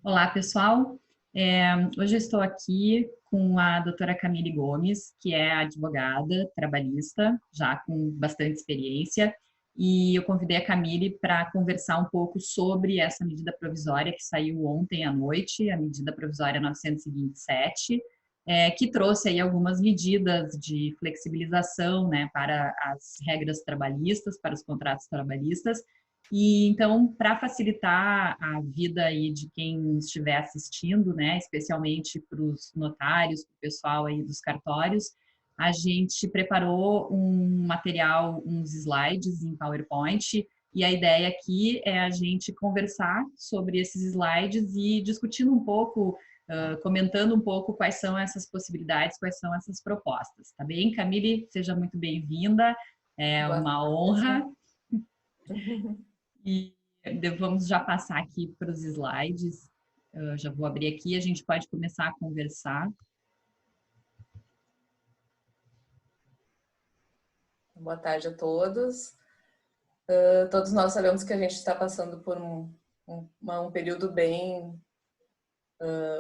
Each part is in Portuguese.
Olá, pessoal. Hoje eu estou aqui com a doutora Camille Gomes, que é advogada trabalhista, já com bastante experiência, e eu convidei a Camille para conversar um pouco sobre essa medida provisória que saiu ontem à noite, a medida provisória 927, que trouxe aí algumas medidas de flexibilização, né, para as regras trabalhistas, para os contratos trabalhistas. E então, para facilitar a vida aí de quem estiver assistindo, né, especialmente para os notários, para o pessoal aí dos cartórios, a gente preparou um material, uns slides em PowerPoint, e a ideia aqui é a gente conversar sobre esses slides e discutindo um pouco, comentando um pouco quais são essas possibilidades, quais são essas propostas, tá bem? Camille, seja muito bem-vinda, é Boa uma tarde. honra. E vamos já passar aqui para os slides. Eu já vou abrir aqui, a gente pode começar a conversar. Boa tarde a todos. Todos nós sabemos que a gente está passando por um período bem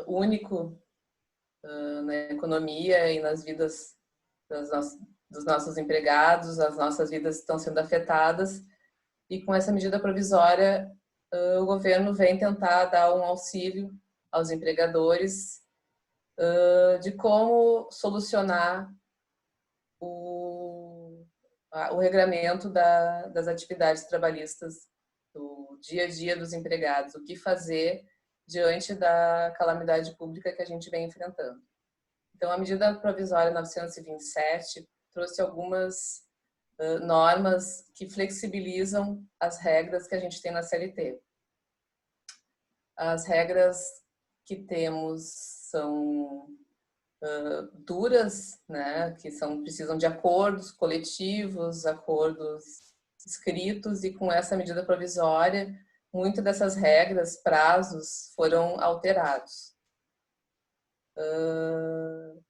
único na economia e nas vidas dos nossos empregados. As nossas vidas estão sendo afetadas e com essa medida provisória o governo vem tentar dar um auxílio aos empregadores de como solucionar o regramento das atividades trabalhistas do dia a dia dos empregados, o que fazer diante da calamidade pública que a gente vem enfrentando. Então, a medida provisória 927 trouxe algumas normas que flexibilizam as regras que a gente tem na CLT. As regras que temos são duras, né, que precisam de acordos coletivos, acordos escritos, e com essa medida provisória, muitas dessas regras, prazos, foram alterados.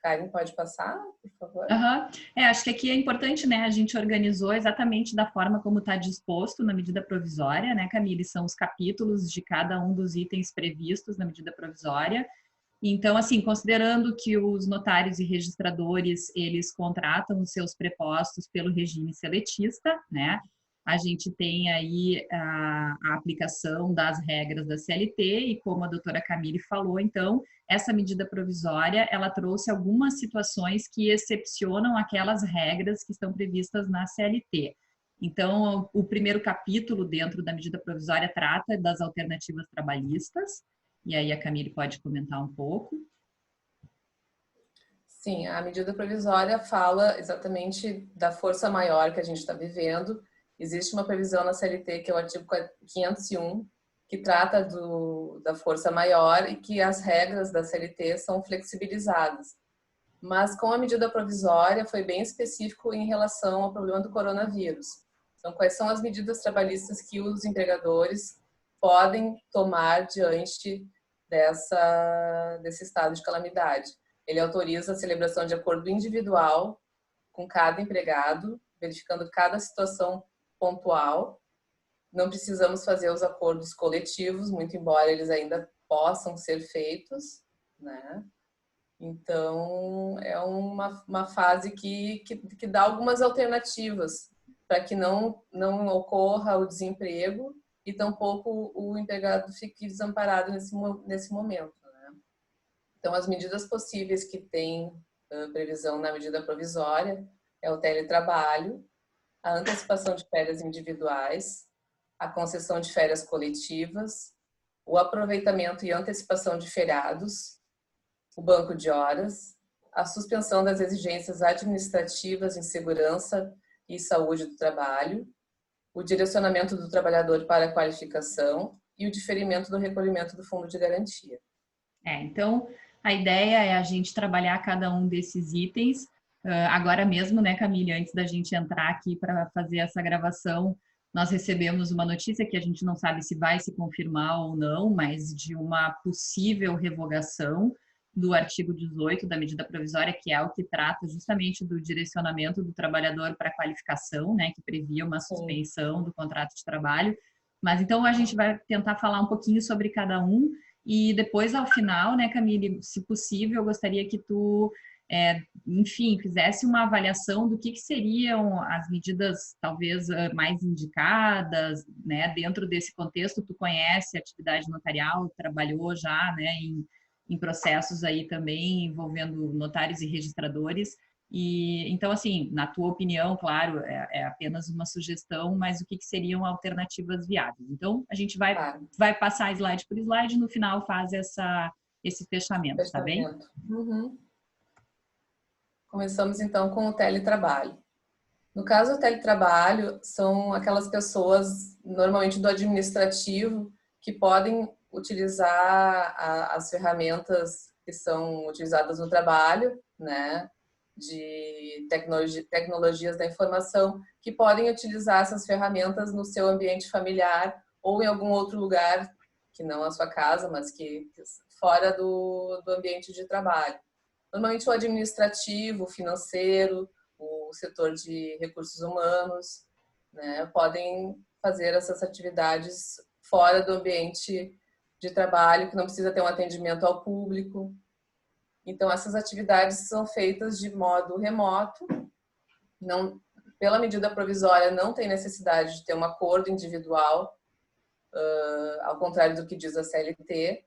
Karen, pode passar, por favor? Uhum. Acho que aqui é importante, né? A gente organizou exatamente da forma como está disposto na medida provisória, né, Camille? São os capítulos de cada um dos itens previstos na medida provisória. Então, assim, considerando que os notários e registradores, eles contratam os seus prepostos pelo regime seletista, né? A gente tem aí a aplicação das regras da CLT e, como a doutora Camille falou, então, essa medida provisória, ela trouxe algumas situações que excepcionam aquelas regras que estão previstas na CLT. Então, o primeiro capítulo dentro da medida provisória trata das alternativas trabalhistas, e aí a Camille pode comentar um pouco. Sim, a medida provisória fala exatamente da força maior que a gente está vivendo. Existe uma previsão na CLT, que é o artigo 501, que trata da força maior e que as regras da CLT são flexibilizadas. Mas com a medida provisória foi bem específico em relação ao problema do coronavírus. Então, quais são as medidas trabalhistas que os empregadores podem tomar diante desse estado de calamidade? Ele autoriza a celebração de acordo individual com cada empregado, verificando cada situação pontual. Não precisamos fazer os acordos coletivos, muito embora eles ainda possam ser feitos, né? Então, é uma fase que dá algumas alternativas para que não ocorra o desemprego e tampouco o empregado fique desamparado nesse momento. Então, as medidas possíveis que tem previsão na medida provisória é o teletrabalho, a antecipação de férias individuais, a concessão de férias coletivas, o aproveitamento e antecipação de feriados, o banco de horas, a suspensão das exigências administrativas em segurança e saúde do trabalho, o direcionamento do trabalhador para a qualificação e o diferimento do recolhimento do fundo de garantia. Então, a ideia é a gente trabalhar cada um desses itens. Agora mesmo, né, Camille, antes da gente entrar aqui para fazer essa gravação, nós recebemos uma notícia que a gente não sabe se vai se confirmar ou não, mas de uma possível revogação do artigo 18 da medida provisória, que é o que trata justamente do direcionamento do trabalhador para a qualificação, né, que previa uma suspensão do contrato de trabalho. Mas então a gente vai tentar falar um pouquinho sobre cada um. E depois, ao final, né, Camille, se possível, eu gostaria que tu, enfim, fizesse uma avaliação do que seriam as medidas talvez mais indicadas, né, dentro desse contexto. Tu conhece a atividade notarial, trabalhou já, né, em processos aí também envolvendo notários e registradores. E então, assim, na tua opinião, claro, é apenas uma sugestão, mas o que seriam alternativas viáveis? Então, a gente Claro, vai passar slide por slide, no final faz esse fechamento, tá bem? fechamento. Uhum. Começamos então com o teletrabalho. No caso do teletrabalho, são aquelas pessoas, normalmente do administrativo, que podem utilizar as ferramentas que são utilizadas no trabalho, né, de tecnologias da informação, que podem utilizar essas ferramentas no seu ambiente familiar ou em algum outro lugar, que não a sua casa, mas que fora do ambiente de trabalho. Normalmente o administrativo, o financeiro, o setor de recursos humanos, né, podem fazer essas atividades fora do ambiente de trabalho, que não precisa ter um atendimento ao público. Então, essas atividades são feitas de modo remoto, não, pela medida provisória não tem necessidade de ter um acordo individual, ao contrário do que diz a CLT.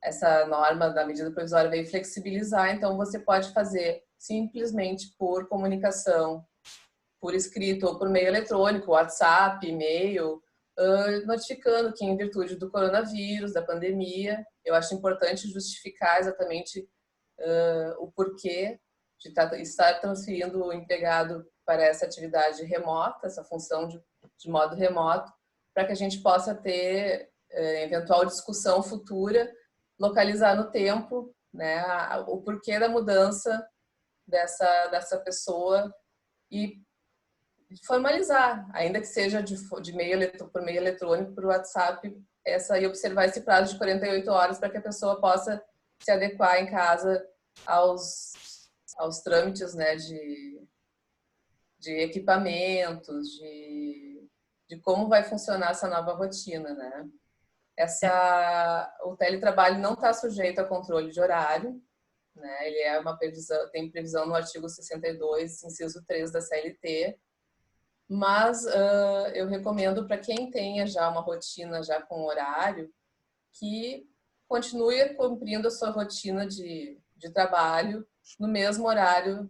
Essa norma da medida provisória veio flexibilizar, então você pode fazer simplesmente por comunicação, por escrito ou por meio eletrônico, WhatsApp, e-mail, notificando que em virtude do coronavírus, da pandemia, eu acho importante justificar exatamente o porquê de estar transferindo o empregado para essa atividade remota, essa função de modo remoto, para que a gente possa ter eventual discussão futura, localizar no tempo, né, o porquê da mudança dessa pessoa e formalizar, ainda que seja por meio eletrônico, por WhatsApp, e observar esse prazo de 48 horas para que a pessoa possa se adequar em casa aos trâmites, né, de equipamentos, de como vai funcionar essa nova rotina, né? O teletrabalho não está sujeito a controle de horário, né? Ele é tem previsão no artigo 62, inciso 3 da CLT, mas eu recomendo para quem tenha já uma rotina já com horário, que continue cumprindo a sua rotina de trabalho no mesmo horário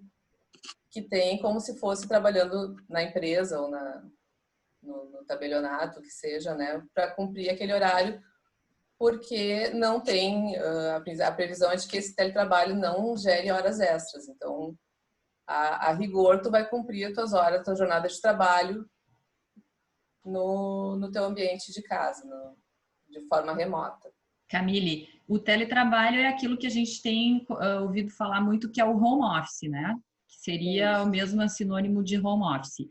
que tem, como se fosse trabalhando na empresa ou no tabelionato, que seja, né, para cumprir aquele horário, porque não tem, a previsão é de que esse teletrabalho não gere horas extras. Então, a rigor, tu vai cumprir as tuas horas, a tua jornada de trabalho no teu ambiente de casa, de forma remota. Camille, o teletrabalho é aquilo que a gente tem ouvido falar muito, que é o home office, né? Que seria o mesmo sinônimo de home office.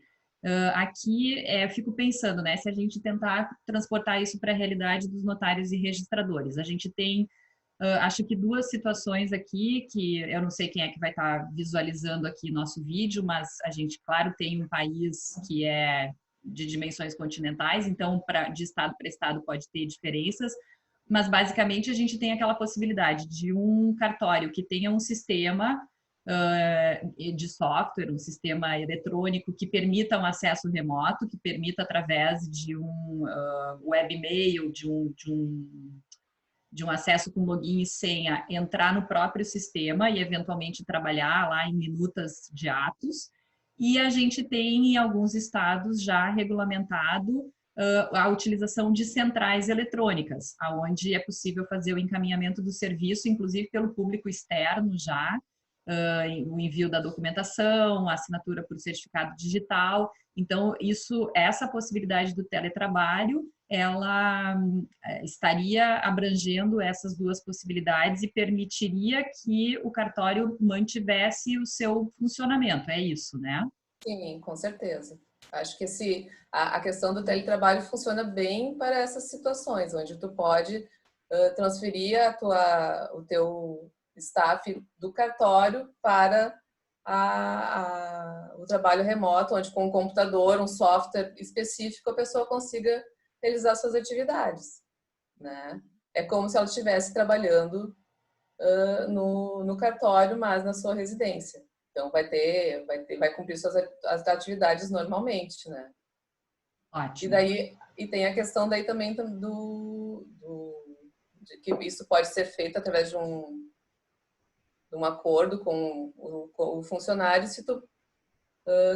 Aqui, fico pensando, né? Se a gente tentar transportar isso para a realidade dos notários e registradores. A gente tem, acho que duas situações aqui, que eu não sei quem é que vai estar visualizando aqui nosso vídeo, mas a gente, claro, tem um país que é de dimensões continentais, então, de estado para estado pode ter diferenças, mas basicamente a gente tem aquela possibilidade de um cartório que tenha um sistema de software, um sistema eletrônico que permita um acesso remoto, que permita através de um webmail, de um acesso com login e senha, entrar no próprio sistema e eventualmente trabalhar lá em minutas de atos. E a gente tem em alguns estados já regulamentado a utilização de centrais eletrônicas, onde é possível fazer o encaminhamento do serviço, inclusive pelo público externo já, o envio da documentação, a assinatura por certificado digital. Então, essa possibilidade do teletrabalho, ela estaria abrangendo essas duas possibilidades e permitiria que o cartório mantivesse o seu funcionamento, é isso, né? Sim, com certeza. Acho que a questão do teletrabalho funciona bem para essas situações, onde tu pode transferir o teu staff do cartório para o trabalho remoto, onde com um computador, um software específico, a pessoa consiga realizar suas atividades, né? é como se ela estivesse trabalhando no cartório, mas na sua residência. Então vai cumprir suas as atividades normalmente, né? E Ótimo. daí tem a questão daí também de que isso pode ser feito através de um acordo com o funcionário, se tu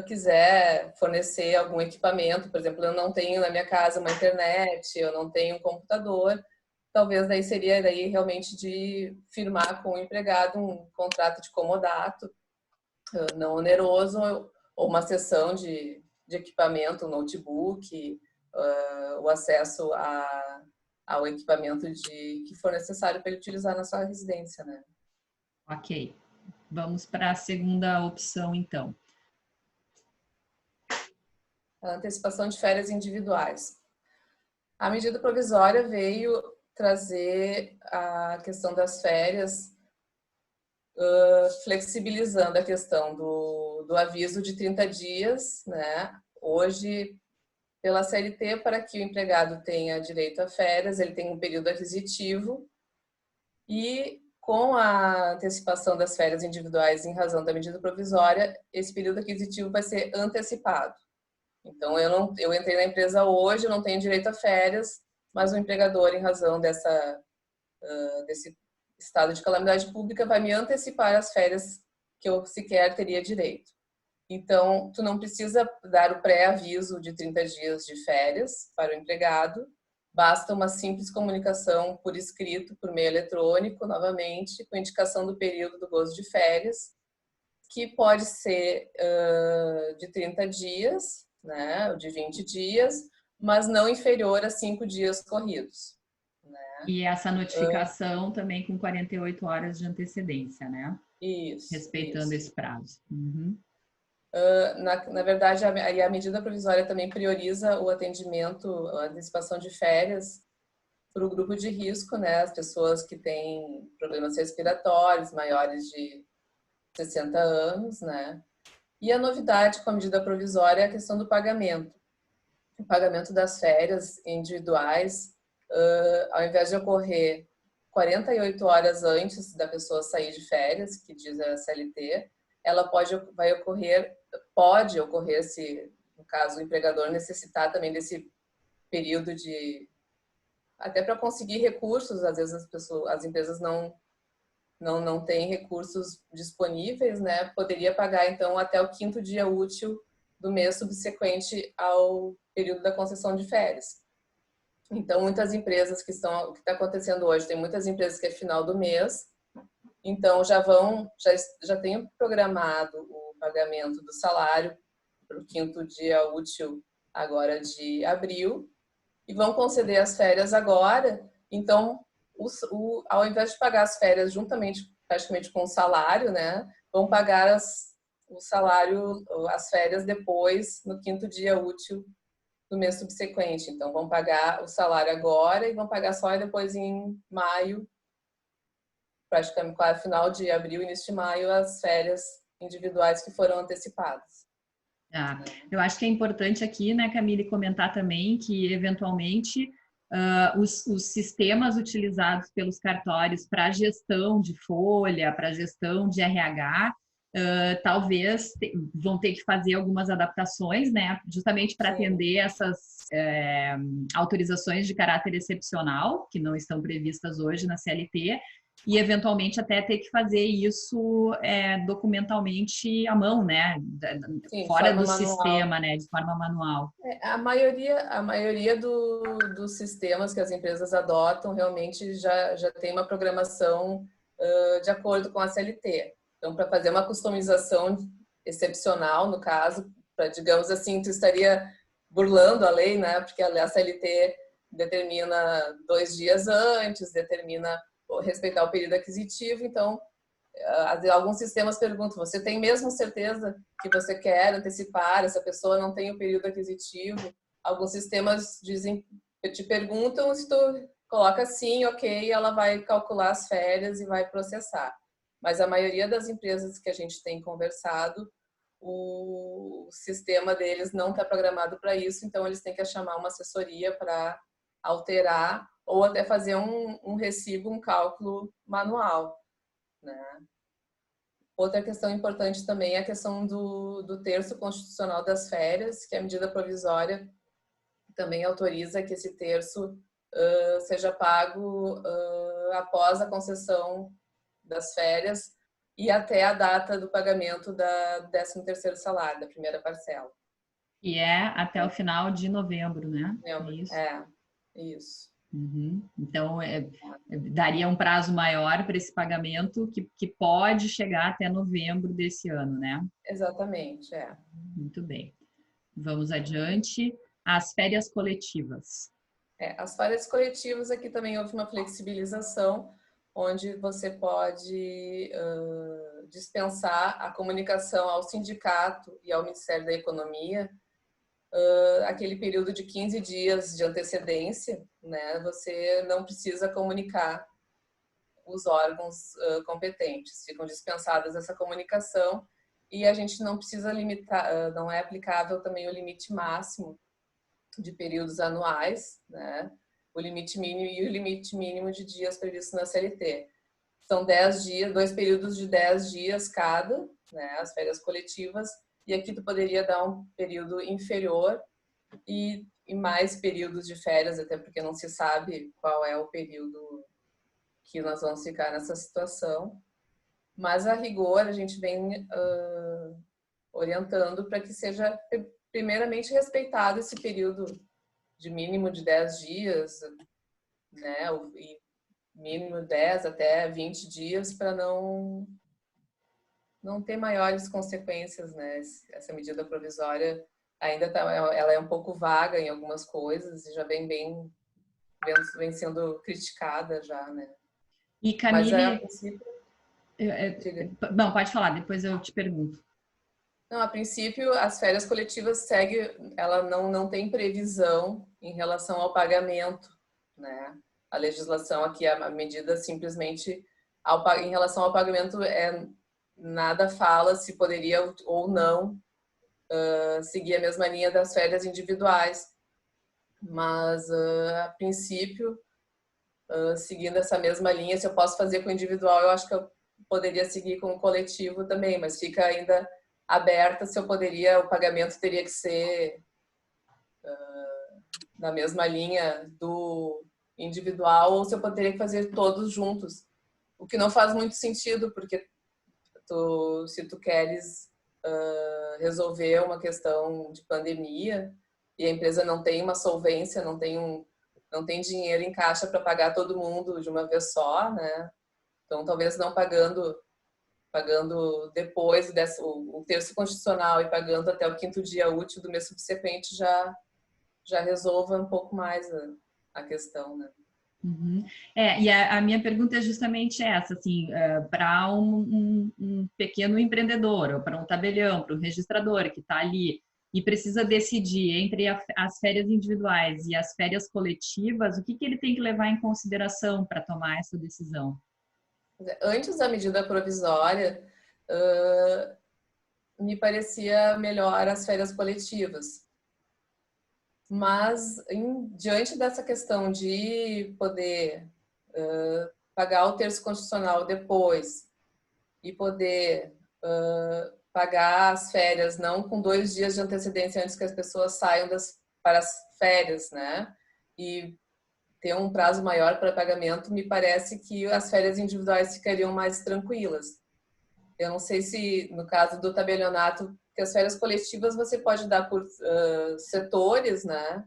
quiser fornecer algum equipamento, por exemplo, eu não tenho na minha casa uma internet, eu não tenho um computador, talvez daí seria daí realmente de firmar com o empregado um contrato de comodato, não oneroso, ou uma sessão de equipamento, um notebook, o acesso ao equipamento que for necessário para ele utilizar na sua residência, né? Ok. Vamos para a segunda opção, então. A antecipação de férias individuais. A medida provisória veio trazer a questão das férias, flexibilizando a questão do aviso de 30 dias, né? Hoje, pela CLT, para que o empregado tenha direito a férias, ele tem um período aquisitivo e com a antecipação das férias individuais em razão da medida provisória, esse período aquisitivo vai ser antecipado. Então, eu entrei na empresa hoje, eu não tenho direito a férias, mas o empregador, em razão desse estado de calamidade pública, vai me antecipar as férias que eu sequer teria direito. Então, tu não precisa dar o pré-aviso de 30 dias de férias para o empregado, basta uma simples comunicação por escrito, por meio eletrônico, novamente, com indicação do período do gozo de férias, que pode ser de 30 dias, né, ou de 20 dias, mas não inferior a 5 dias corridos. Né? E essa notificação também com 48 horas de antecedência, né? Isso. Respeitando esse prazo. Uhum. Na verdade, a medida provisória também prioriza o atendimento, a antecipação de férias para o grupo de risco, né? As pessoas que têm problemas respiratórios maiores de 60 anos, né? E a novidade com a medida provisória é a questão do pagamento. O pagamento das férias individuais, ao invés de ocorrer 48 horas antes da pessoa sair de férias, que diz a CLT, ela pode ocorrer se, no caso, o empregador necessitar também desse período até para conseguir recursos, às vezes as empresas não têm recursos disponíveis, né? Poderia pagar, então, até o 5º dia útil do mês subsequente ao período da concessão de férias. Então, muitas empresas o que está acontecendo hoje, tem muitas empresas que é final do mês, então já tenho programado o pagamento do salário para o 5º dia útil agora de abril e vão conceder as férias agora. Então, ao invés de pagar as férias juntamente, praticamente com o salário, né, vão pagar o salário, as férias depois, no 5º dia útil do mês subsequente. Então, vão pagar o salário agora e vão pagar só depois em maio, praticamente quase final de abril, início de maio, as férias individuais que foram antecipadas. Eu acho que é importante aqui, né, Camille, comentar também que, eventualmente, os sistemas utilizados pelos cartórios para gestão de folha, para gestão de RH, talvez vão ter que fazer algumas adaptações, né, justamente para atender essas autorizações de caráter excepcional, que não estão previstas hoje na CLT, e eventualmente até ter que fazer isso documentalmente à mão, né? Sim, fora do manual. Sistema, né? De forma manual. A maioria dos sistemas que as empresas adotam realmente já tem uma programação de acordo com a CLT. Então, para fazer uma customização excepcional, no caso, digamos assim, tu estaria burlando a lei, né? Porque a CLT determina 2 dias antes, determina respeitar o período aquisitivo. Então, alguns sistemas perguntam: você tem mesmo certeza que você quer antecipar? Essa pessoa não tem o período aquisitivo. Alguns sistemas te perguntam, se tu coloca sim, ok, ela vai calcular as férias e vai processar. Mas a maioria das empresas que a gente tem conversado, o sistema deles não está programado para isso, então eles têm que chamar uma assessoria para alterar ou até fazer um recibo, um cálculo manual, né? Outra questão importante também é a questão do terço constitucional das férias, que a medida provisória também autoriza que esse terço seja pago após a concessão das férias e até a data do pagamento da 13º salário, da primeira parcela. E é até o final de novembro, né? É isso? É, isso. Uhum. Então, daria um prazo maior para esse pagamento que pode chegar até novembro desse ano, né? Exatamente, é. Muito bem. Vamos adiante. As férias coletivas. As férias coletivas aqui também houve uma flexibilização, onde você pode dispensar a comunicação ao sindicato e ao Ministério da Economia aquele período de 15 dias de antecedência, né? Você não precisa comunicar os órgãos competentes, ficam dispensadas essa comunicação e a gente não precisa limitar, não é aplicável também o limite máximo de períodos anuais, né? O limite mínimo e o limite mínimo de dias previsto na CLT. São 10 dias, 2 períodos de 10 dias cada, né? As férias coletivas, e aqui tu poderia dar um período inferior e mais períodos de férias, até porque não se sabe qual é o período que nós vamos ficar nessa situação. Mas, a rigor, a gente vem orientando para que seja, primeiramente, respeitado esse período de mínimo de 10 dias, né? E mínimo 10 até 20 dias, para não ter maiores consequências, né? Essa medida provisória ainda ela é um pouco vaga em algumas coisas e já vem sendo criticada já, né? E Camille, a princípio, bom, pode falar, depois eu te pergunto. Não, a princípio, as férias coletivas ela não tem previsão em relação ao pagamento, né? A legislação aqui, a medida simplesmente, em relação ao pagamento, nada fala se poderia ou não seguir a mesma linha das férias individuais. Mas, a princípio, seguindo essa mesma linha, se eu posso fazer com o individual, eu acho que eu poderia seguir com o coletivo também, mas fica ainda aberta se o pagamento teria que ser na mesma linha do individual ou se eu poderia fazer todos juntos. O que não faz muito sentido, porque se tu queres resolver uma questão de pandemia e a empresa não tem uma solvência, não tem dinheiro em caixa para pagar todo mundo de uma vez só, né? Então, talvez não pagando depois o terço constitucional e pagando até o 5º dia útil do mês subsequente já resolva um pouco mais a questão, né? Uhum. E a minha pergunta é justamente essa, assim, para um pequeno empreendedor, ou para um tabelião, para um registrador que está ali e precisa decidir entre as férias individuais e as férias coletivas, o que ele tem que levar em consideração para tomar essa decisão? Antes da medida provisória, me parecia melhor as férias coletivas. Mas, diante dessa questão de poder pagar o terço constitucional depois e poder pagar as férias não com 2 dias de antecedência antes que as pessoas saiam para as férias, né? E ter um prazo maior para pagamento, me parece que as férias individuais ficariam mais tranquilas. Eu não sei se, no caso do tabelionato, que as férias coletivas você pode dar por setores, né?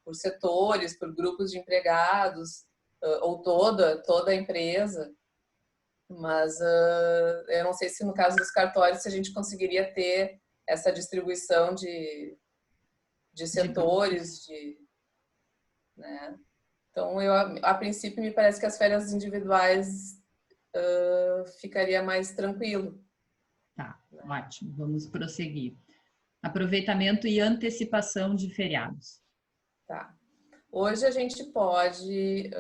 Por setores, por grupos de empregados, ou toda a empresa. Mas eu não sei se no caso dos cartórios se a gente conseguiria ter essa distribuição de setores, né? Então, a princípio, me parece que as férias individuais ficaria mais tranquilo. Tá, ótimo. Vamos prosseguir. Aproveitamento e antecipação de feriados. Tá. Hoje a gente pode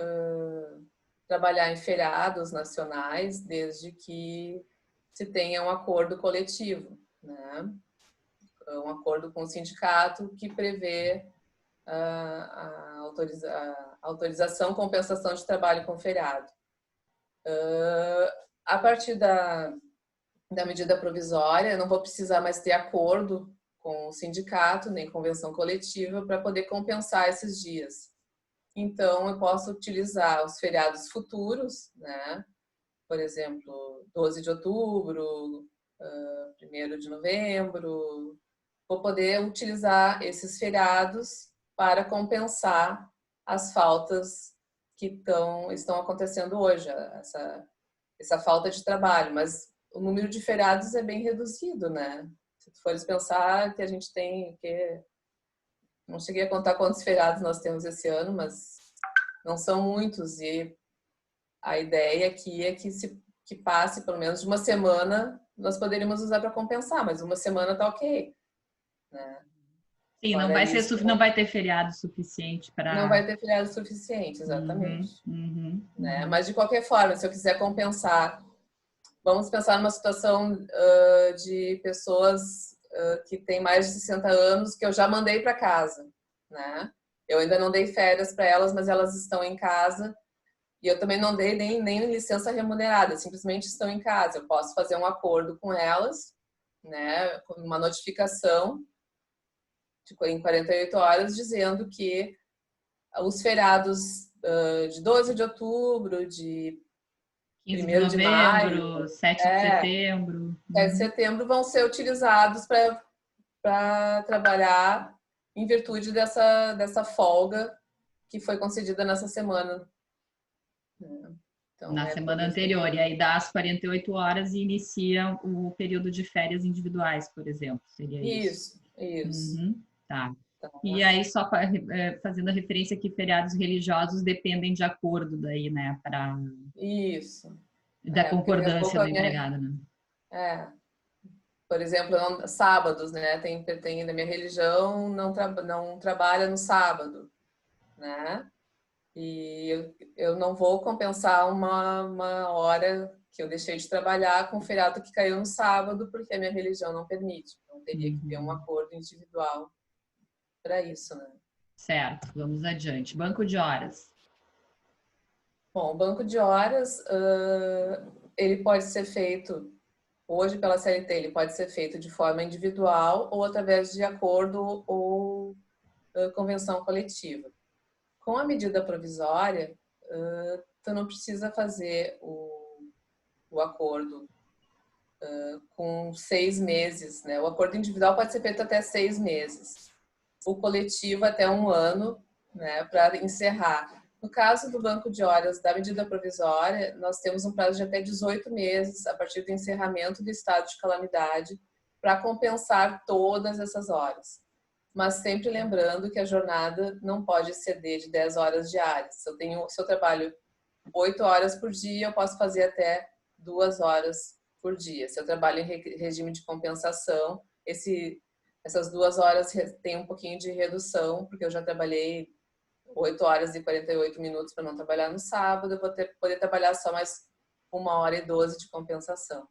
trabalhar em feriados nacionais desde que se tenha um acordo coletivo, né? Um acordo com o sindicato que prevê autorização, compensação de trabalho com feriado. A partir da medida provisória, eu não vou precisar mais ter acordo com o sindicato, nem convenção coletiva, para poder compensar esses dias. Então, eu posso utilizar os feriados futuros, né? Por exemplo, 12 de outubro, 1º de novembro. Vou poder utilizar esses feriados para compensar as faltas que estão acontecendo hoje, essa falta de trabalho. Mas o número de feriados é bem reduzido, né? Se tu fores pensar que a gente tem... Não cheguei a contar quantos feriados nós temos esse ano, mas não são muitos. E a ideia aqui é que passe pelo menos de uma semana, nós poderíamos usar para compensar, mas uma semana tá ok, né? Sim, não vai ter feriado suficiente para... Não vai ter feriado suficiente, exatamente. Né? Mas, de qualquer forma, se eu quiser compensar, vamos pensar numa situação de pessoas que têm mais de 60 anos, que eu já mandei para casa, né? Eu ainda não dei férias para elas, mas elas estão em casa. E eu também não dei nem licença remunerada, simplesmente estão em casa. Eu posso fazer um acordo com elas, né, com uma notificação em 48 horas, dizendo que os feriados de 12 de outubro, de 15 de 1º de novembro, maio, 7 de setembro. 7 de setembro vão ser utilizados para trabalhar em virtude dessa folga que foi concedida nessa semana. Então, Na semana anterior, e aí dá as 48 horas e inicia o período de férias individuais, por exemplo, seria isso? Isso. Tá. E aí, só fazendo a referência que feriados religiosos dependem de acordo daí, né, Isso. Da concordância do empregado, né? Por exemplo, sábados, né, tem da minha religião, não trabalha no sábado, né? E eu não vou compensar uma hora que eu deixei de trabalhar com o feriado que caiu no sábado, porque a minha religião não permite. Então, teria que ter um acordo individual para isso, né? Certo, vamos adiante. Banco de horas. Bom, o banco de horas, ele pode ser feito, hoje pela CLT, ele pode ser feito de forma individual ou através de acordo ou convenção coletiva. Com a medida provisória, tu não precisa fazer o acordo com 6 meses, né? O acordo individual pode ser feito até 6 meses. O coletivo até 1 ano, né? Para encerrar. No caso do banco de horas da medida provisória, nós temos um prazo de até 18 meses a partir do encerramento do estado de calamidade para compensar todas essas horas. Mas sempre lembrando que a jornada não pode exceder de 10 horas diárias. Se eu trabalho 8 horas por dia, eu posso fazer até 2 horas por dia. Se eu trabalho em regime de compensação, essas 2 horas tem um pouquinho de redução, porque eu já trabalhei 8 horas e 48 minutos para não trabalhar no sábado, eu vou poder trabalhar só mais 1 hora e 12 de compensação.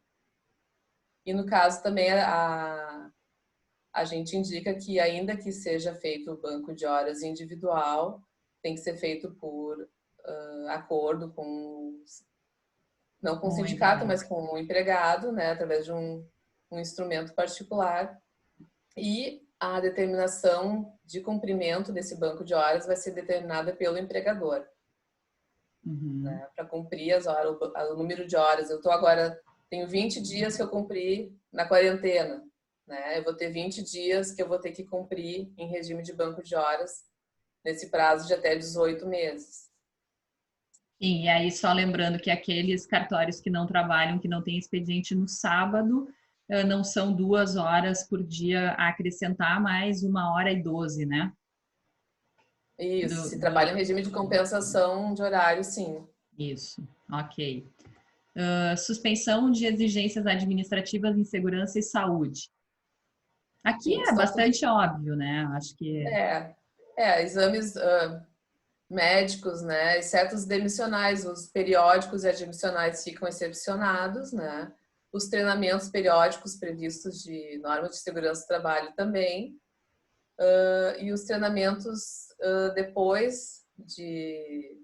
E no caso também a gente indica que, ainda que seja feito o banco de horas individual, tem que ser feito por acordo não com o sindicato, mas com o empregado, né, através de um instrumento particular. E a determinação de cumprimento desse banco de horas vai ser determinada pelo empregador. Né, para cumprir as horas, o número de horas. Tenho 20 dias que eu cumpri na quarentena. Né? Eu vou ter 20 dias que eu vou ter que cumprir em regime de banco de horas nesse prazo de até 18 meses. Sim, e aí só lembrando que aqueles cartórios que não trabalham, que não têm expediente no sábado, não são 2 horas por dia a acrescentar, mais 1 hora e 12, né? Isso, se trabalha em regime de compensação de horário, sim. Isso, ok. Suspensão de exigências administrativas em segurança e saúde. Aqui sim, é bastante óbvio, né? Acho que... exames médicos, né? Exceto os demissionais, os periódicos e admissionais ficam excepcionados, né? Os treinamentos periódicos previstos de normas de segurança do trabalho também. E os treinamentos depois de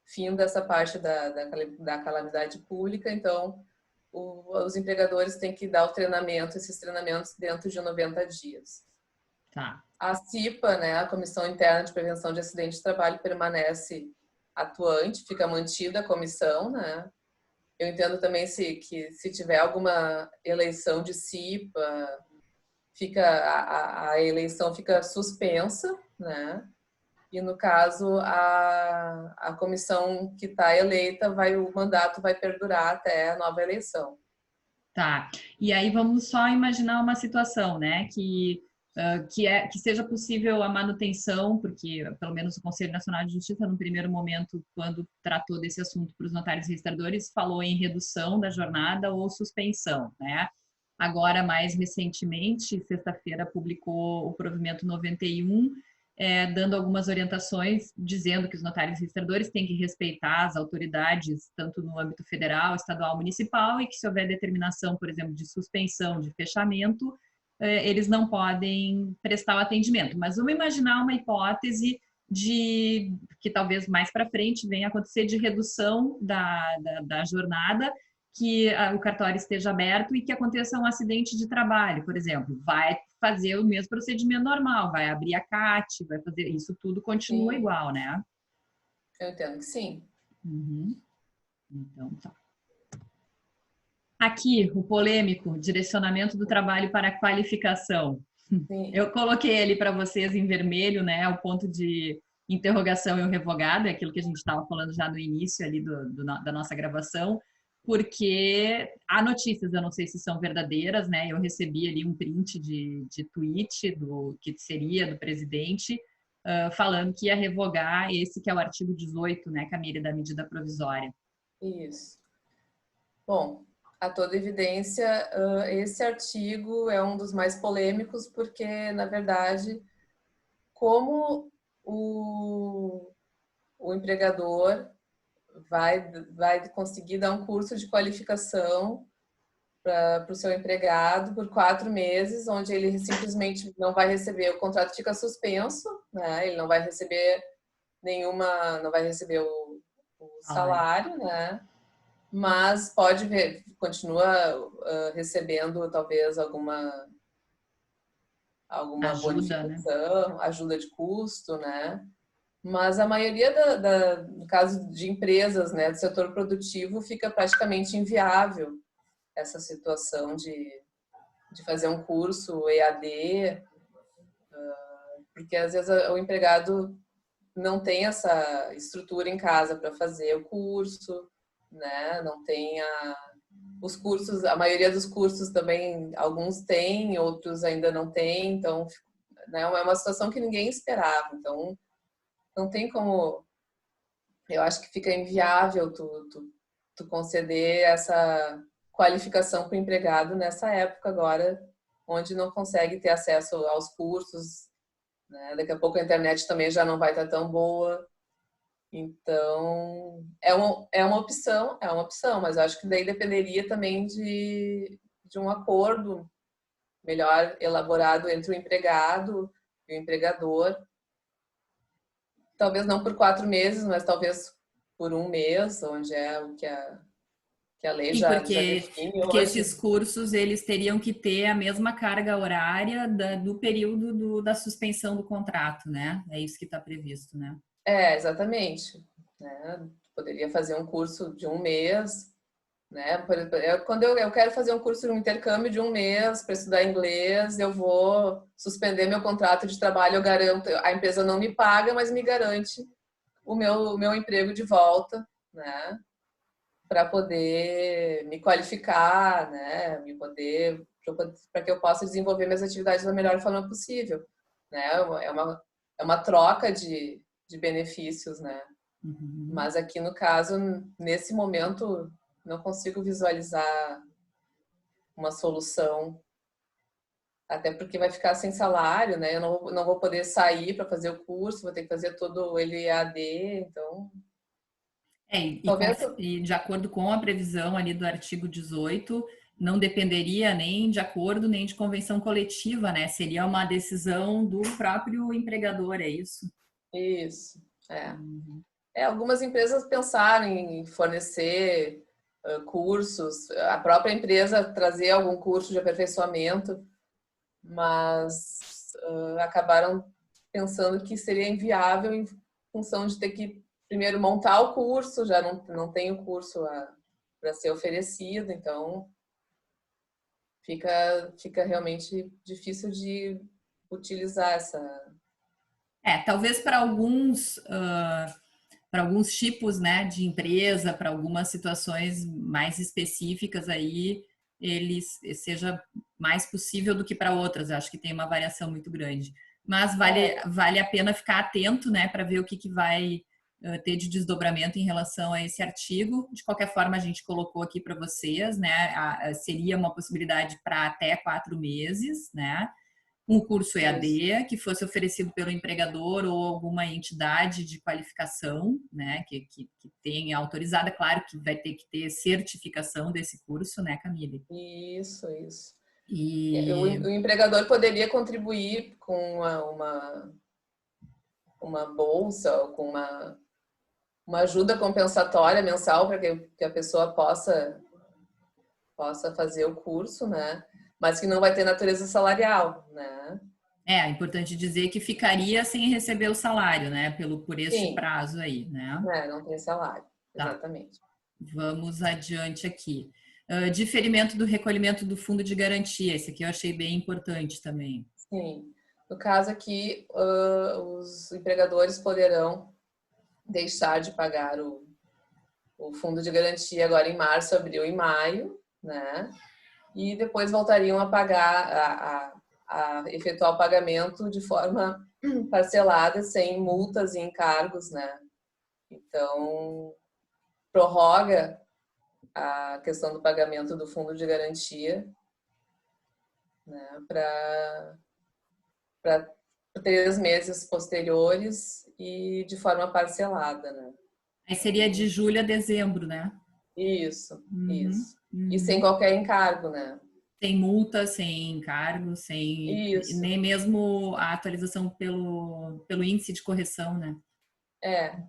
fim dessa parte da calamidade pública, então os empregadores têm que dar o treinamento, esses treinamentos dentro de 90 dias. Tá. A CIPA, né, a Comissão Interna de Prevenção de Acidentes de Trabalho, permanece atuante, fica mantida a comissão, né? Eu entendo também que se tiver alguma eleição de CIPA, a eleição fica suspensa, né? E no caso a comissão que está eleita o mandato vai perdurar até a nova eleição. Tá. E aí vamos só imaginar uma situação, né? Que seja possível a manutenção, porque pelo menos o Conselho Nacional de Justiça, no primeiro momento, quando tratou desse assunto para os notários registradores, falou em redução da jornada ou suspensão, né? Agora, mais recentemente, sexta-feira, publicou o provimento 91, dando algumas orientações, dizendo que os notários registradores têm que respeitar as autoridades, tanto no âmbito federal, estadual, municipal, e que se houver determinação, por exemplo, de suspensão, de fechamento, eles não podem prestar o atendimento. Mas vamos imaginar uma hipótese de que talvez mais para frente venha a acontecer de redução da jornada, que o cartório esteja aberto e que aconteça um acidente de trabalho, por exemplo, vai fazer o mesmo procedimento normal, vai abrir a CAT, vai fazer isso tudo continua Sim. igual, né? Eu entendo que sim. Uhum. Então tá. Aqui, o polêmico, direcionamento do trabalho para a qualificação. Sim. Eu coloquei ele para vocês em vermelho, né? O ponto de interrogação e o revogado, é aquilo que a gente estava falando já no início ali da nossa gravação, porque há notícias, eu não sei se são verdadeiras, né? Eu recebi ali um print de tweet que seria do presidente, falando que ia revogar esse que é o artigo 18, né, Camille, da medida provisória. Isso. Bom, a toda evidência, esse artigo é um dos mais polêmicos porque, na verdade, como o empregador vai conseguir dar um curso de qualificação para o seu empregado por 4 meses, onde ele simplesmente não vai receber, o contrato fica suspenso, né? Ele não vai receber não vai receber o salário, né? Mas pode ver, continua recebendo talvez alguma Ajuda, bonificação, ajuda de custo, né? Mas a maioria no caso de empresas, né, do setor produtivo, fica praticamente inviável essa situação de fazer um curso EAD, porque às vezes o empregado não tem essa estrutura em casa para fazer o curso, né? Não tem os cursos, a maioria dos cursos também, alguns têm, outros ainda não têm, então, né, é uma situação que ninguém esperava. Então, não tem como, eu acho que fica inviável tu conceder essa qualificação para o empregado nessa época agora, onde não consegue ter acesso aos cursos, né? Daqui a pouco a internet também já não vai estar tão boa. Então, é uma opção, mas eu acho que daí dependeria também de um acordo melhor elaborado entre o empregado e o empregador. Talvez não por 4 meses, mas talvez por 1 mês, onde é o que a lei Sim, já define porque hoje. esses cursos eles teriam que ter a mesma carga horária do período da suspensão do contrato, né? É isso que está previsto, né? Exatamente. Né? Poderia fazer um curso de 1 mês, né? Quando eu quero fazer um curso de um intercâmbio de 1 mês para estudar inglês, eu vou suspender meu contrato de trabalho, eu garanto, a empresa não me paga, mas me garante o meu emprego de volta, né? Para poder me qualificar, né? Para que eu possa desenvolver minhas atividades da melhor forma possível, né? É uma troca de benefícios, né? Uhum. Mas aqui no caso, nesse momento, não consigo visualizar uma solução, até porque vai ficar sem salário, né? Eu não vou poder sair para fazer o curso, vou ter que fazer todo ele EAD, então talvez E de acordo com a previsão ali do artigo 18, não dependeria nem de acordo nem de convenção coletiva, né? Seria uma decisão do próprio empregador, é isso? isso. É. Uhum. Algumas empresas pensaram em fornecer cursos, a própria empresa trazer algum curso de aperfeiçoamento, mas acabaram pensando que seria inviável em função de ter que primeiro montar o curso, já não tem o curso para ser oferecido, então fica realmente difícil de utilizar essa. Talvez para alguns tipos, né, de empresa, para algumas situações mais específicas aí, ele seja mais possível do que para outras. Eu acho que tem uma variação muito grande. Mas vale a pena ficar atento, né, para ver o que vai ter de desdobramento em relação a esse artigo. De qualquer forma, a gente colocou aqui para vocês, né, seria uma possibilidade para até 4 meses, né, um curso EAD que fosse oferecido pelo empregador ou alguma entidade de qualificação, né, que tenha autorizada, claro que vai ter que ter certificação desse curso, né, Camille? Isso. E O empregador poderia contribuir com uma bolsa ou com uma ajuda compensatória mensal para que a pessoa possa fazer o curso, né? Mas que não vai ter natureza salarial, né? é importante dizer que ficaria sem receber o salário, né, por este Sim, prazo aí, né? não tem salário, Tá, exatamente. vamos adiante aqui. Diferimento do recolhimento do fundo de garantia, esse aqui eu achei bem importante também. Sim. No caso aqui, os empregadores poderão deixar de pagar o fundo de garantia agora em março, abril e maio, né? E depois voltariam a pagar, a efetuar o pagamento de forma parcelada, sem multas e encargos, né? Então, prorroga a questão do pagamento do fundo de garantia, né, para 3 meses posteriores e de forma parcelada, né? Aí seria de julho a dezembro, né? Isso, Uhum, isso. E sem uhum. qualquer encargo, né? Sem multa, sem encargo, sem Isso. nem mesmo a atualização pelo índice de correção, né?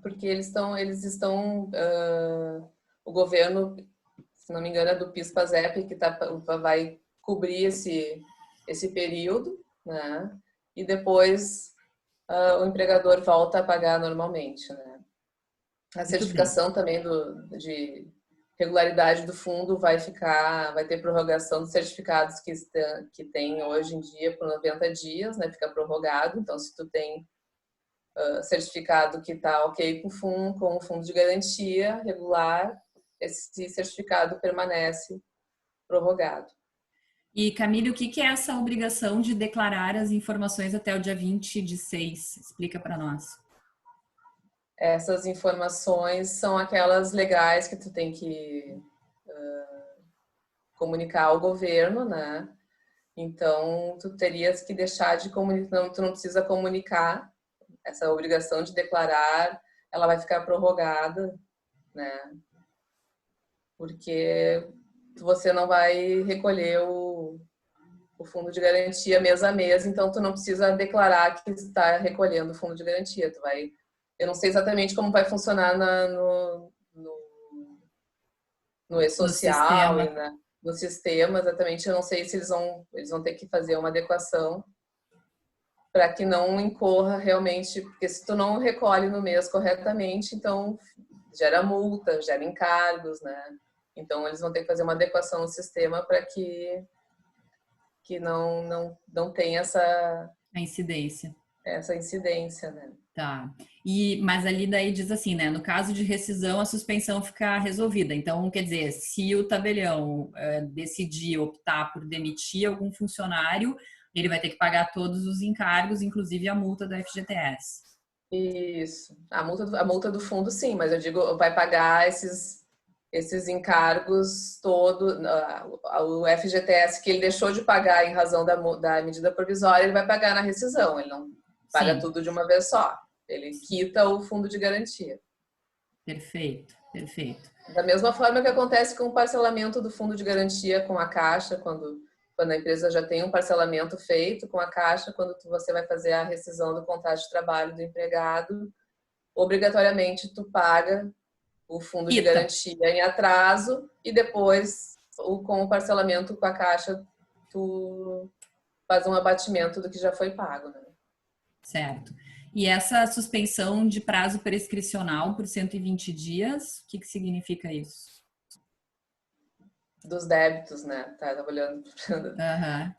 Porque eles estão, o governo, se não me engano, é do PIS/PASEP que vai cobrir esse período, né? E depois o empregador volta a pagar normalmente, né? A Muito bem. certificação também de regularidade do fundo vai ter prorrogação dos certificados que tem hoje em dia por 90 dias, né? Fica prorrogado. Então, se tu tem certificado que está ok com o fundo de garantia regular, esse certificado permanece prorrogado. E, Camille, o que é essa obrigação de declarar as informações até o dia 20/6? Explica para nós. Essas informações são aquelas legais que tu tem que comunicar ao governo, né? Então, tu terias que deixar de comunicar, tu não precisa comunicar, essa obrigação de declarar, ela vai ficar prorrogada, né? Porque você não vai recolher o fundo de garantia mês a mês, então tu não precisa declarar que está recolhendo o fundo de garantia. Eu não sei exatamente como vai funcionar no No e-social sistema. e no sistema, exatamente. Eu não sei se eles vão ter que fazer uma adequação para que não incorra realmente, porque se tu não recolhe no mês corretamente, então gera multa, gera encargos, né? Então eles vão ter que fazer uma adequação no sistema para que não tenha A incidência. essa incidência, né? Tá. Mas ali daí diz assim, né? No caso de rescisão, a suspensão fica resolvida. Então, quer dizer, se o tabelião decidir optar por demitir algum funcionário, ele vai ter que pagar todos os encargos, inclusive a multa da FGTS. Isso. A multa do fundo, sim, mas eu digo, vai pagar esses encargos todo, o FGTS que ele deixou de pagar em razão da medida provisória, ele vai pagar na rescisão, ele não paga Sim, tudo de uma vez só. Ele quita o fundo de garantia. perfeito, perfeito. Da mesma forma que acontece com o parcelamento do fundo de garantia com a Caixa, quando a empresa já tem um parcelamento feito com a Caixa, quando você vai fazer a rescisão do contrato de trabalho do empregado, obrigatoriamente tu paga o fundo de Quita. garantia em atraso e depois, com o parcelamento com a Caixa, tu faz um abatimento do que já foi pago, né? Certo. E essa suspensão de prazo prescricional por 120 dias, o que significa isso? Dos débitos, né? Tava olhando. Uhum.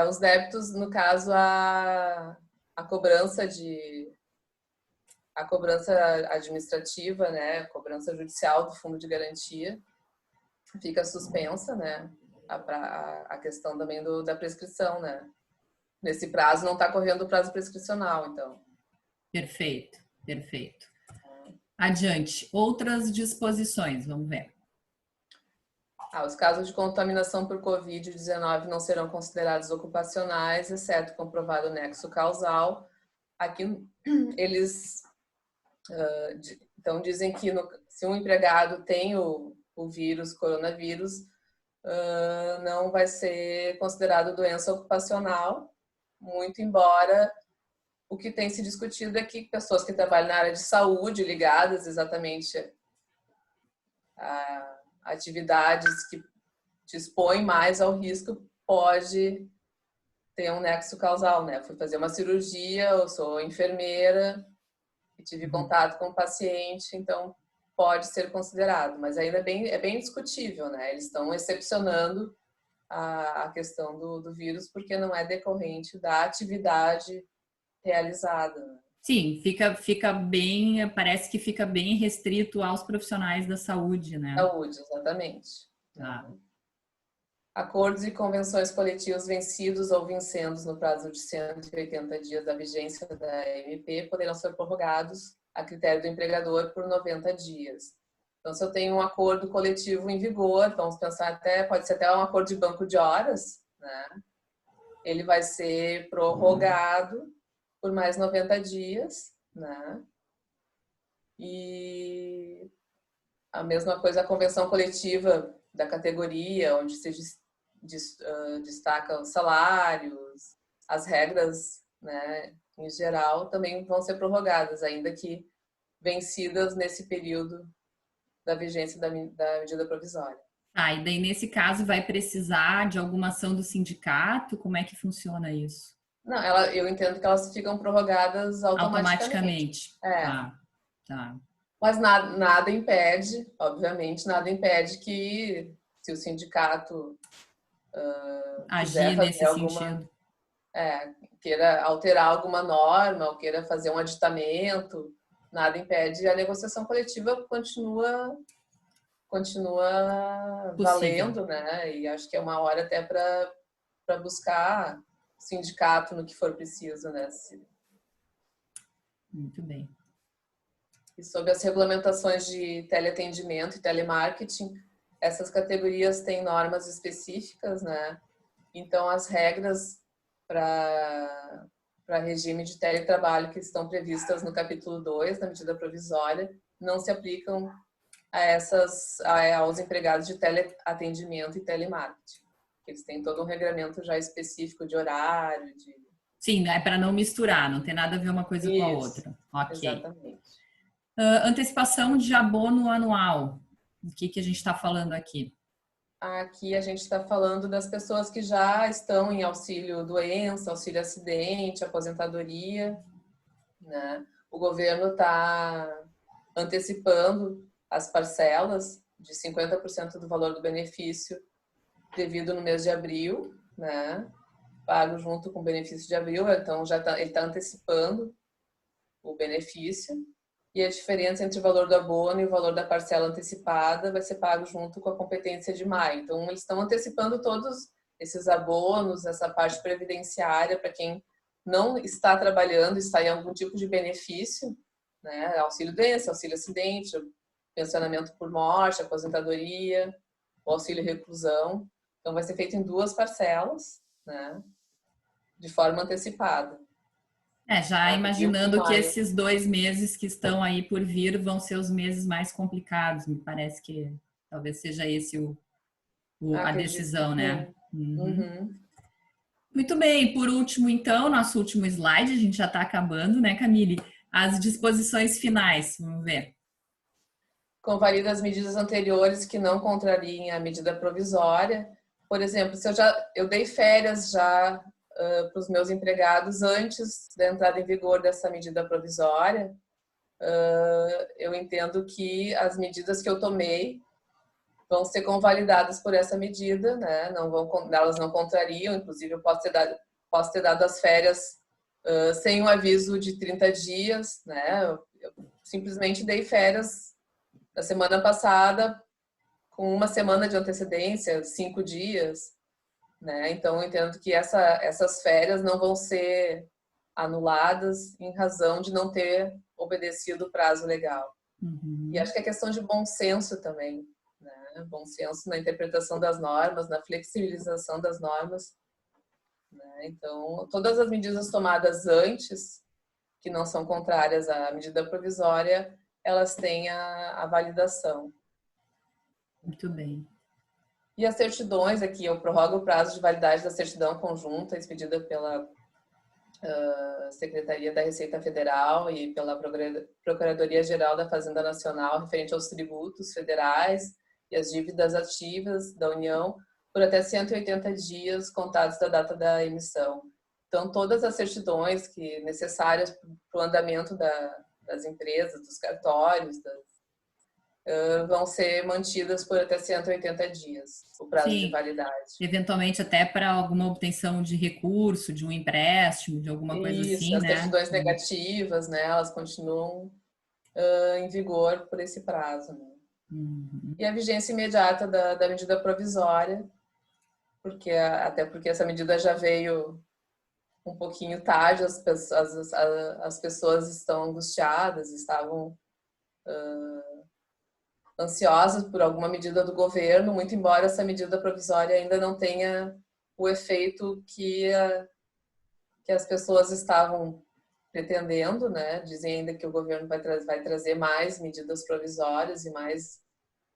Os débitos, no caso, a cobrança administrativa, né? A cobrança judicial do fundo de garantia fica suspensa, né? A questão também da prescrição, né? Nesse prazo não está correndo o prazo prescricional, então. Perfeito, perfeito. Adiante, outras disposições, vamos ver. Os casos de contaminação por Covid-19 não serão considerados ocupacionais, exceto comprovado nexo causal. Aqui eles então dizem que se um empregado tem o vírus, coronavírus, não vai ser considerado doença ocupacional, muito embora o que tem se discutido é que pessoas que trabalham na área de saúde, ligadas exatamente a atividades que te expõem mais ao risco, pode ter um nexo causal, né? Fui fazer uma cirurgia, eu sou enfermeira e tive contato com o paciente, então pode ser considerado, mas ainda é bem discutível, né? Eles estão excepcionando a questão do vírus porque não é decorrente da atividade realizada. Sim, fica bem, parece que fica bem restrito aos profissionais da saúde, né? Saúde, exatamente. Tá. Acordos e convenções coletivos vencidos ou vincendos no prazo de 180 dias da vigência da MP poderão ser prorrogados a critério do empregador por 90 dias. Então, se eu tenho um acordo coletivo em vigor, vamos pensar pode ser até um acordo de banco de horas, né? Ele vai ser prorrogado por mais 90 dias, né? E a mesma coisa a convenção coletiva da categoria, onde se destaca os salários, as regras, né, em geral, também vão ser prorrogadas, ainda que vencidas nesse período da vigência da medida provisória. E daí nesse caso vai precisar de alguma ação do sindicato? Como é que funciona isso? Não, eu entendo que elas ficam prorrogadas automaticamente. Tá. Mas nada impede, obviamente, nada impede que, se o sindicato Agir nesse sentido. Queira alterar alguma norma ou queira fazer um aditamento, nada impede, a negociação coletiva continua valendo, né? E acho que é uma hora até para buscar sindicato no que for preciso, né? Muito bem. E sobre as regulamentações de teleatendimento e telemarketing, essas categorias têm normas específicas, né? Então, as regras para regime de teletrabalho que estão previstas no capítulo 2 da medida provisória não se aplicam aos empregados de teleatendimento e telemarketing. Eles têm todo um regramento já específico de horário. Sim, é para não misturar, não tem nada a ver uma coisa com a outra. Ok. Exatamente. Antecipação de abono anual. O que a gente está falando aqui? Aqui a gente está falando das pessoas que já estão em auxílio doença, auxílio acidente, aposentadoria, né? O governo está antecipando as parcelas de 50% do valor do benefício devido no mês de abril, né? Pago junto com o benefício de abril, então ele está antecipando o benefício. E a diferença entre o valor do abono e o valor da parcela antecipada vai ser pago junto com a competência de maio. Então, eles estão antecipando todos esses abonos, essa parte previdenciária para quem não está trabalhando, está em algum tipo de benefício, né? Auxílio doença, auxílio acidente, pensionamento por morte, aposentadoria, o auxílio reclusão. Então, vai ser feito em 2 parcelas, né? De forma antecipada. Já imaginando que esses 2 meses que estão aí por vir vão ser os meses mais complicados. Me parece que talvez seja esse a decisão, né? Uhum. Muito bem. Por último, então, nosso último slide, a gente já está acabando, né, Camille? as disposições finais, vamos ver. Convalida as medidas anteriores que não contrariem a medida provisória. Por exemplo, se eu dei férias já para os meus empregados antes da entrada em vigor dessa medida provisória, eu entendo que as medidas que eu tomei vão ser convalidadas por essa medida, né? Elas não contrariam, inclusive eu posso ter dado as férias sem um aviso de 30 dias, né? Eu simplesmente dei férias na semana passada com uma semana de antecedência, 5 dias, né? Então eu entendo que essas férias não vão ser anuladas em razão de não ter obedecido o prazo legal. Uhum. E acho que é questão de bom senso também, né? Bom senso na interpretação das normas, na flexibilização das normas, né? Então, todas as medidas tomadas antes, que não são contrárias à medida provisória, elas têm a validação. Muito bem. E as certidões aqui, eu prorrogo o prazo de validade da certidão conjunta expedida pela Secretaria da Receita Federal e pela Procuradoria-Geral da Fazenda Nacional referente aos tributos federais e as dívidas ativas da União por até 180 dias contados da data da emissão. Então, todas as certidões necessárias para o andamento das empresas, dos cartórios, vão ser mantidas por até 180 dias, o prazo Sim, de validade. eventualmente até para alguma obtenção de recurso, de um empréstimo, de alguma coisa Isso, assim, as né? certidões negativas, né, elas continuam em vigor por esse prazo. Né? Uhum. E a vigência imediata da medida provisória, até porque essa medida já veio um pouquinho tarde, as pessoas estão angustiadas, estavam ansiosas por alguma medida do governo, muito embora essa medida provisória ainda não tenha o efeito que as pessoas estavam pretendendo, né? Dizem ainda que o governo vai trazer mais medidas provisórias e mais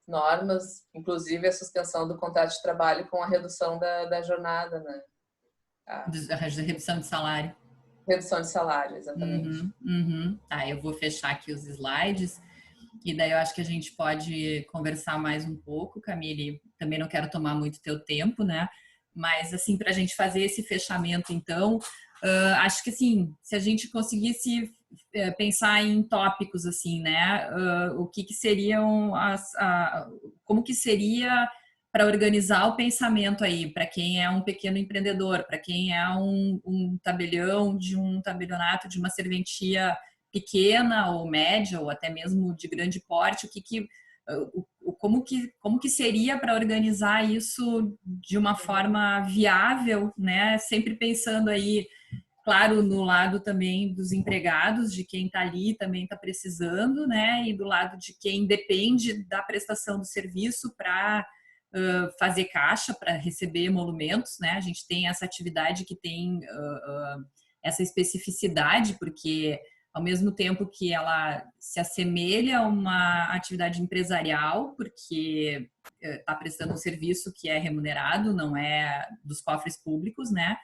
normas, inclusive a suspensão do contrato de trabalho com a redução da jornada, né? A A redução de salário. redução de salário, exatamente. Uhum, uhum. Tá, eu vou fechar aqui os slides e daí eu acho que a gente pode conversar mais um pouco, Camille. Também não quero tomar muito teu tempo, né? Mas assim, para a gente fazer esse fechamento, então, acho que assim, se a gente conseguisse pensar em tópicos assim, né? O que seriam como que seria para organizar o pensamento aí, para quem é um pequeno empreendedor, para quem é um tabelião de um tabelionato de uma serventia pequena ou média ou até mesmo de grande porte, como que seria para organizar isso de uma forma viável, né? Sempre pensando aí, claro, no lado também dos empregados, de quem está ali também está precisando, né? E do lado de quem depende da prestação do serviço para fazer caixa, para receber emolumentos, né? A gente tem essa atividade que tem essa especificidade, porque ao mesmo tempo que ela se assemelha a uma atividade empresarial, porque está prestando um serviço que é remunerado, não é dos cofres públicos, né?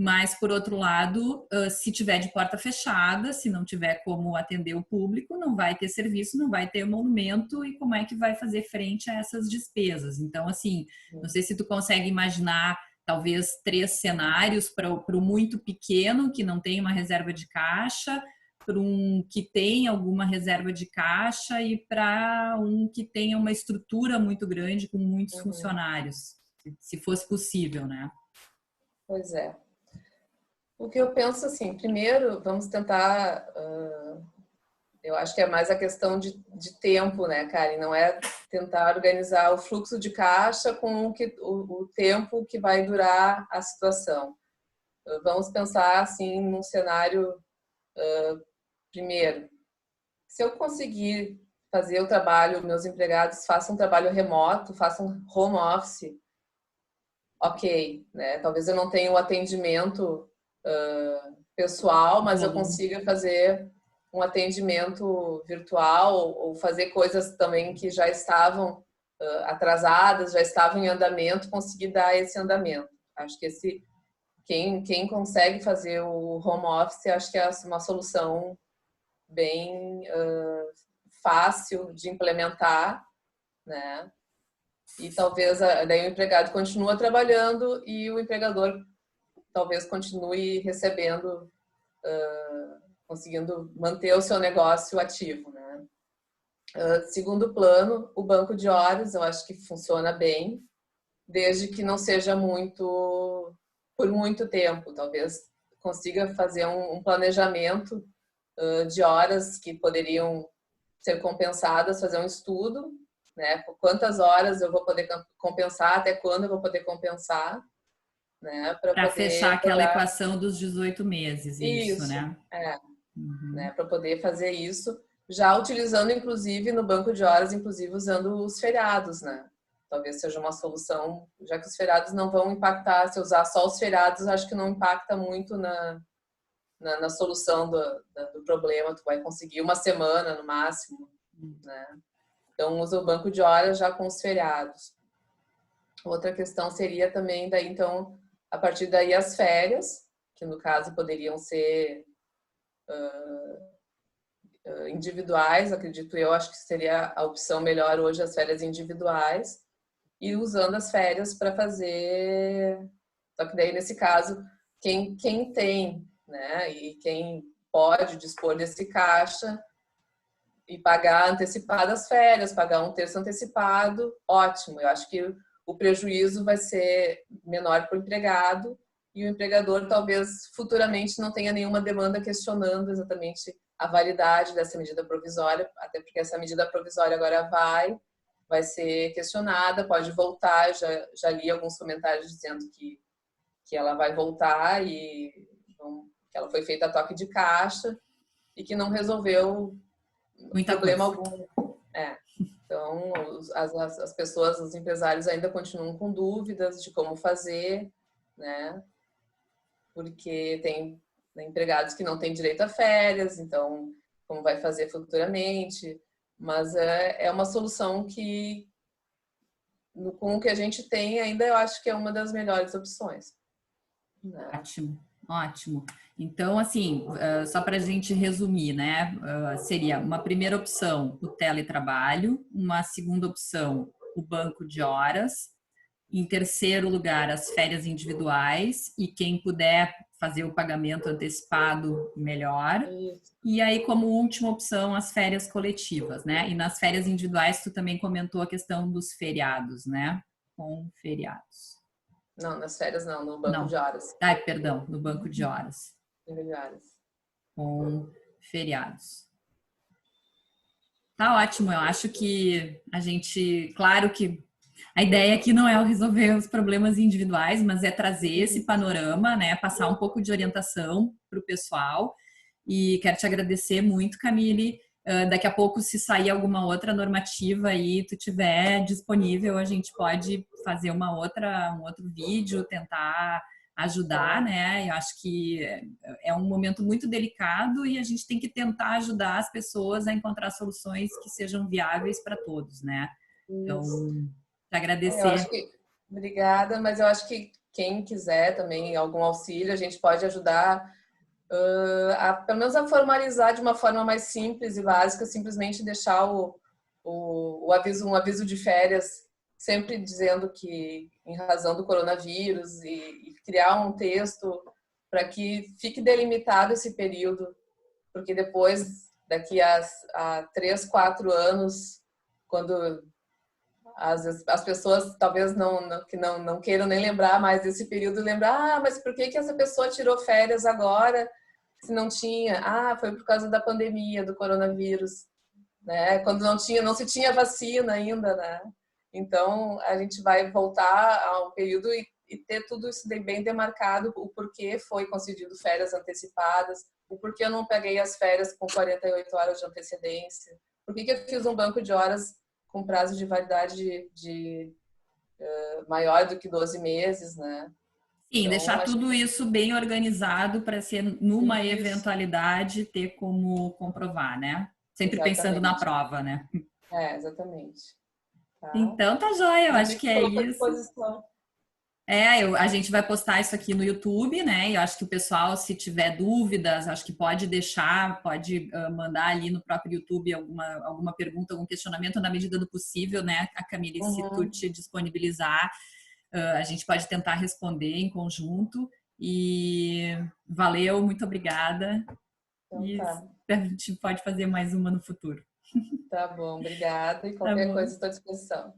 Mas, por outro lado, se tiver de porta fechada, se não tiver como atender o público, não vai ter serviço, não vai ter emolumento e como é que vai fazer frente a essas despesas. Então, assim, não sei se tu consegue imaginar talvez 3 cenários para o muito pequeno, que não tem uma reserva de caixa, para um que tem alguma reserva de caixa e para um que tenha uma estrutura muito grande com muitos funcionários, se fosse possível, né? Pois é. O que eu penso assim, primeiro, vamos tentar. Eu acho que é mais a questão de tempo, né, Karen? Não é tentar organizar o fluxo de caixa com o tempo que vai durar a situação. Vamos pensar assim num cenário primeiro. Se eu conseguir fazer o trabalho, meus empregados façam um trabalho remoto, façam home office, ok, né? Talvez eu não tenha o atendimento pessoal, mas eu consiga fazer um atendimento virtual ou fazer coisas também que já estavam atrasadas, já estavam em andamento, conseguir dar esse andamento. Acho que quem consegue fazer o home office, acho que é uma solução bem fácil de implementar, né? E talvez daí o empregado continua trabalhando e o empregador talvez continue recebendo, conseguindo manter o seu negócio ativo, né? Segundo plano, o banco de horas, eu acho que funciona bem, desde que não seja por muito tempo. Talvez consiga fazer um planejamento de horas que poderiam ser compensadas, fazer um estudo, né? Por quantas horas eu vou poder compensar, até quando eu vou poder compensar, né? Para Para fechar poder aquela jogar equação dos 18 meses, isso, isso, né? Uhum. né? Para poder fazer isso, já utilizando inclusive no banco de horas, inclusive usando os feriados, né? Talvez seja uma solução, já que os feriados não vão impactar, se eu usar só os feriados, acho que não impacta muito na solução do problema, tu vai conseguir uma semana no máximo, né? Então usa o banco de horas já com os feriados. Outra questão seria também daí então a partir daí as férias, que no caso poderiam ser individuais, acredito eu, acho que seria a opção melhor hoje as férias individuais e usando as férias para fazer. Só que daí nesse caso quem tem, né, e quem pode dispor desse caixa e pagar antecipado as férias, pagar um terço antecipado, ótimo. Eu acho que o prejuízo vai ser menor para o empregado e o empregador talvez futuramente não tenha nenhuma demanda questionando exatamente a validade dessa medida provisória, até porque essa medida provisória agora vai ser questionada, pode voltar. Já li alguns comentários dizendo que ela vai voltar e que ela foi feita a toque de caixa e que não resolveu Muita problema coisa. algum. Então, as pessoas, os empresários ainda continuam com dúvidas de como fazer, né? Porque tem empregados que não têm direito a férias, então, como vai fazer futuramente? Mas é uma solução que, com o que a gente tem, ainda eu acho que é uma das melhores opções. Né? Ótimo, ótimo. Então, assim, só para a gente resumir, né? Seria uma primeira opção o teletrabalho, uma segunda opção o banco de horas, em terceiro lugar as férias individuais e quem puder fazer o pagamento antecipado, melhor. Isso. E aí, como última opção, as férias coletivas, né? E nas férias individuais, tu também comentou a questão dos feriados, né? Com feriados. Não, nas férias não, no banco de Não. horas. Ai, perdão, no banco de horas. Milhares. Com feriados. Tá ótimo, eu acho que a gente, claro que a ideia aqui não é resolver os problemas individuais, mas é trazer esse panorama, né, passar um pouco de orientação para o pessoal. E quero te agradecer muito, Camille. Daqui a pouco, se sair alguma outra normativa aí, tu tiver disponível, a gente pode fazer um outro vídeo, tentar ajudar, né? Eu acho que é um momento muito delicado e a gente tem que tentar ajudar as pessoas a encontrar soluções que sejam viáveis para todos, né? Então, te Eu acho agradecer. que, obrigada, mas eu acho que quem quiser também algum auxílio, a gente pode ajudar pelo menos a formalizar de uma forma mais simples e básica, simplesmente deixar um aviso de férias, sempre dizendo que em razão do coronavírus e criar um texto para que fique delimitado esse período, porque depois, daqui a 3, 4 anos, quando as pessoas talvez não queiram nem lembrar mais desse período, lembrar, mas por que essa pessoa tirou férias agora se não tinha? Foi por causa da pandemia, do coronavírus, né? Quando não se tinha vacina ainda, né? Então a gente vai voltar ao período e ter tudo isso bem demarcado, o porquê foi concedido férias antecipadas, o porquê eu não peguei as férias com 48 horas de antecedência, por que eu fiz um banco de horas com prazo de validade maior do que 12 meses, né? Sim, Então, deixar acho tudo isso bem organizado para ser numa que isso, eventualidade ter como comprovar, né? Sempre pensando na exatamente. prova, né? Exatamente. Tá? Então tá joia, eu A gente acho se que é coloca à isso. disposição. A gente vai postar isso aqui no YouTube, né? Eu acho que o pessoal, se tiver dúvidas, acho que pode deixar, pode mandar ali no próprio YouTube alguma pergunta, algum questionamento na medida do possível, né? A Camille, se tu Uhum. te disponibilizar, a gente pode tentar responder em conjunto. E valeu, muito obrigada. Então E tá. a gente pode fazer mais uma no futuro. Tá bom, obrigada. E Tá qualquer bom. coisa estou à disposição.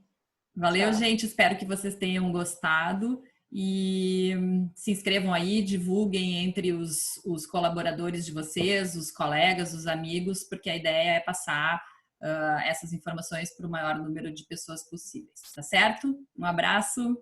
Valeu, Tchau. gente. Espero que vocês tenham gostado e se inscrevam aí, divulguem entre os colaboradores de vocês, os colegas, os amigos, porque a ideia é passar essas informações para o maior número de pessoas possíveis, tá certo? Um abraço.